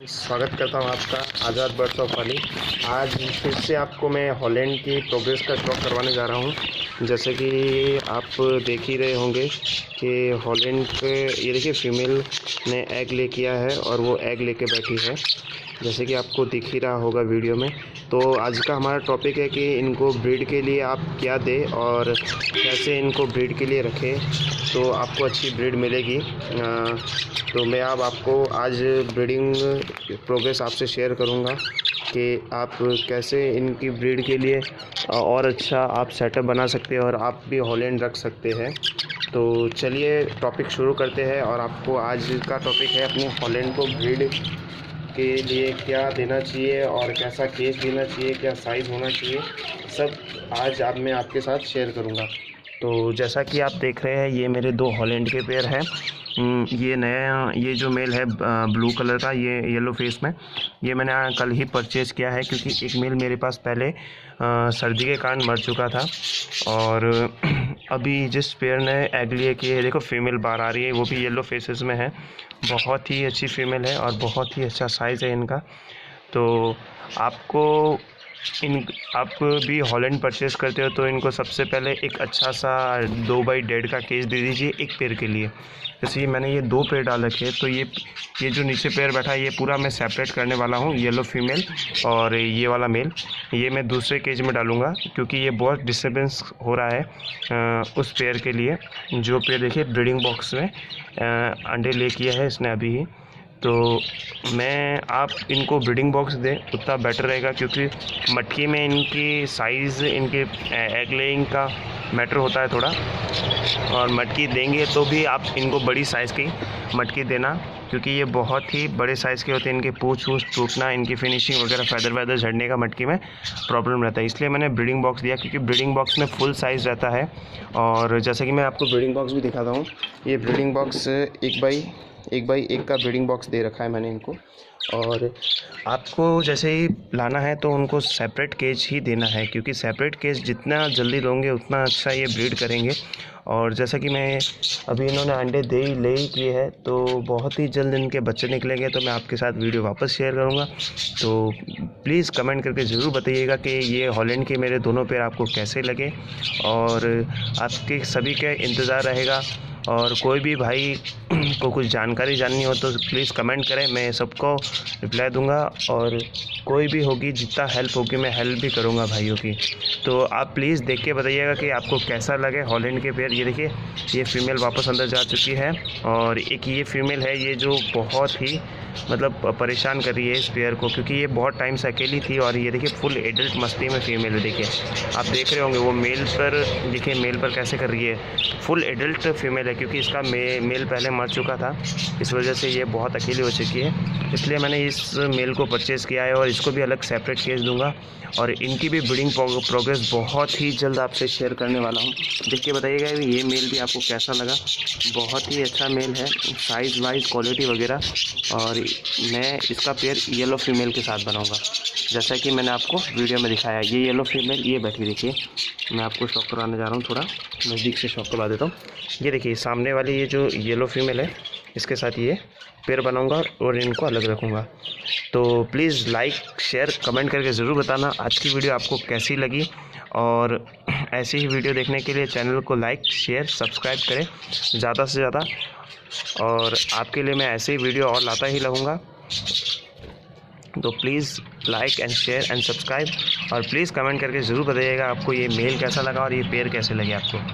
स्वागत करता हूँ आपका आज़ाद बर्ड्स ऑफ वाली। आज फिर से आपको मैं हॉलैंड की प्रोग्रेस का शौक करवाने जा रहा हूँ। जैसे कि आप देख ही रहे होंगे कि हॉलैंड पे ये देखिए फीमेल ने एग ले किया है और वो एग लेके बैठी है, जैसे कि आपको दिख ही रहा होगा वीडियो में। तो आज का हमारा टॉपिक है कि इनको ब्रीड के लिए आप क्या दें और कैसे इनको ब्रीड के लिए रखें तो आपको अच्छी ब्रीड मिलेगी। तो मैं अब आपको आज ब्रीडिंग प्रोग्रेस आपसे शेयर करूंगा कि आप कैसे इनकी ब्रीड के लिए और अच्छा आप सेटअप बना सकते हैं और आप भी हॉलैंड रख सकते हैं। तो चलिए टॉपिक शुरू करते हैं। और आपको आज का टॉपिक है अपने हॉलैंड को ब्रीड के लिए क्या देना चाहिए और कैसा केज देना चाहिए, क्या साइज़ होना चाहिए, सब आज मैं आपके साथ शेयर करूंगा। तो जैसा कि आप देख रहे हैं ये मेरे दो हॉलैंड के पेयर हैं। ये नया ये जो मेल है ब्लू कलर का, ये येलो फेस में, ये मैंने कल ही परचेज़ किया है क्योंकि एक मेल मेरे पास पहले सर्दी के कारण मर चुका था। और अभी जिस पेयर ने एग लिए कि है, देखो फीमेल बाहर आ रही है, वो भी येलो फेसेस में है। बहुत ही अच्छी फीमेल है और बहुत ही अच्छा साइज़ है इनका। तो आप भी हॉलैंड परचेज़ करते हो तो इनको सबसे पहले एक अच्छा सा 2x1.5 का केज दे दीजिए एक पेयर के लिए। जैसे मैंने ये 2 पेयर डाल रखे हैं, तो ये जो नीचे पेयर बैठा है ये पूरा मैं सेपरेट करने वाला हूँ, येलो फीमेल और ये वाला मेल ये मैं दूसरे केज में डालूँगा क्योंकि ये बहुत डिस्टर्बेंस हो रहा है उस पेयर के लिए। जो पेयर देखिए ब्रीडिंग बॉक्स में अंडे ले किया है इसने अभी ही। तो आप इनको ब्रीडिंग बॉक्स दें उतना बेटर रहेगा क्योंकि मटकी में इनकी साइज़, इनके एग लेइंग का मैटर होता है थोड़ा। और मटकी देंगे तो भी आप इनको बड़ी साइज़ की मटकी देना क्योंकि ये बहुत ही बड़े साइज़ के होते हैं। इनके पूँछ टूटना, इनकी फिनिशिंग वगैरह फैदर वैदर झड़ने का मटकी में प्रॉब्लम रहता है, इसलिए मैंने ब्रीडिंग बॉक्स दिया क्योंकि ब्रीडिंग बॉक्स में फुल साइज़ रहता है। और जैसा कि मैं आपको ब्रीडिंग बॉक्स भी दिखाता हूँ, ये ब्रीडिंग बॉक्स 1x1 का ब्रीडिंग बॉक्स दे रखा है मैंने इनको। और आपको जैसे ही लाना है तो उनको सेपरेट केज ही देना है क्योंकि सेपरेट केज जितना जल्दी दोगे उतना अच्छा ये ब्रीड करेंगे। और जैसा कि मैं अभी इन्होंने अंडे ले ही किए हैं तो बहुत ही जल्द इनके बच्चे निकलेंगे, तो मैं आपके साथ वीडियो वापस शेयर करूंगा। तो प्लीज़ कमेंट करके ज़रूर बताइएगा कि ये हॉलैंड के मेरे दोनों पेयर आपको कैसे लगे और आपके सभी का इंतज़ार रहेगा। और कोई भी भाई को कुछ जानकारी जाननी हो तो प्लीज़ कमेंट करें, मैं सबको रिप्लाई दूंगा और कोई भी होगी जितना हेल्प होगी मैं हेल्प भी करूंगा भाइयों की। तो आप प्लीज़ देख के बताइएगा कि आपको कैसा लगे हॉलैंड के पेयर। ये देखिए ये फीमेल वापस अंदर जा चुकी है और एक ये फीमेल है ये जो बहुत ही मतलब परेशान कर रही है इस पेयर को क्योंकि ये बहुत टाइम से अकेली थी। और ये देखिए फुल एडल्ट मस्ती में फीमेल है, देखिए आप देख रहे होंगे वो मेल पर, देखिए मेल पर कैसे कर रही है। फुल एडल्ट फीमेल है क्योंकि इसका मेल पहले मर चुका था, इस वजह से ये बहुत अकेली हो चुकी है, इसलिए मैंने इस मेल को परचेज़ किया है और इसको भी अलग सेपरेट केज दूंगा। और इनकी भी ब्रीडिंग प्रोग्रेस बहुत ही जल्द आपसे शेयर करने वाला हूँ। देख के बताइएगा ये मेल भी आपको कैसा लगा। बहुत ही अच्छा मेल है साइज़ वाइज क्वालिटी वगैरह। और मैं इसका पेयर येलो फीमेल के साथ बनाऊंगा जैसा कि मैंने आपको वीडियो में दिखाया। ये येलो फीमेल ये बैठी, देखिए मैं आपको शौक करवाने जा रहा हूँ, थोड़ा नज़दीक से शौक करवा देता हूँ। ये देखिए सामने वाली ये जो येलो फीमेल है इसके साथ ये पेयर बनाऊंगा और इनको अलग रखूँगा। तो प्लीज़ लाइक शेयर कमेंट करके ज़रूर बताना आज की वीडियो आपको कैसी लगी। और ऐसी ही वीडियो देखने के लिए चैनल को लाइक शेयर सब्सक्राइब करें ज़्यादा से ज़्यादा। और आपके लिए मैं ऐसे ही वीडियो और लाता ही रहूँगा। तो please like and share and subscribe और प्लीज़ कमेंट करके ज़रूर बताइएगा आपको ये मेल कैसा लगा और ये पेयर कैसे लगे आपको।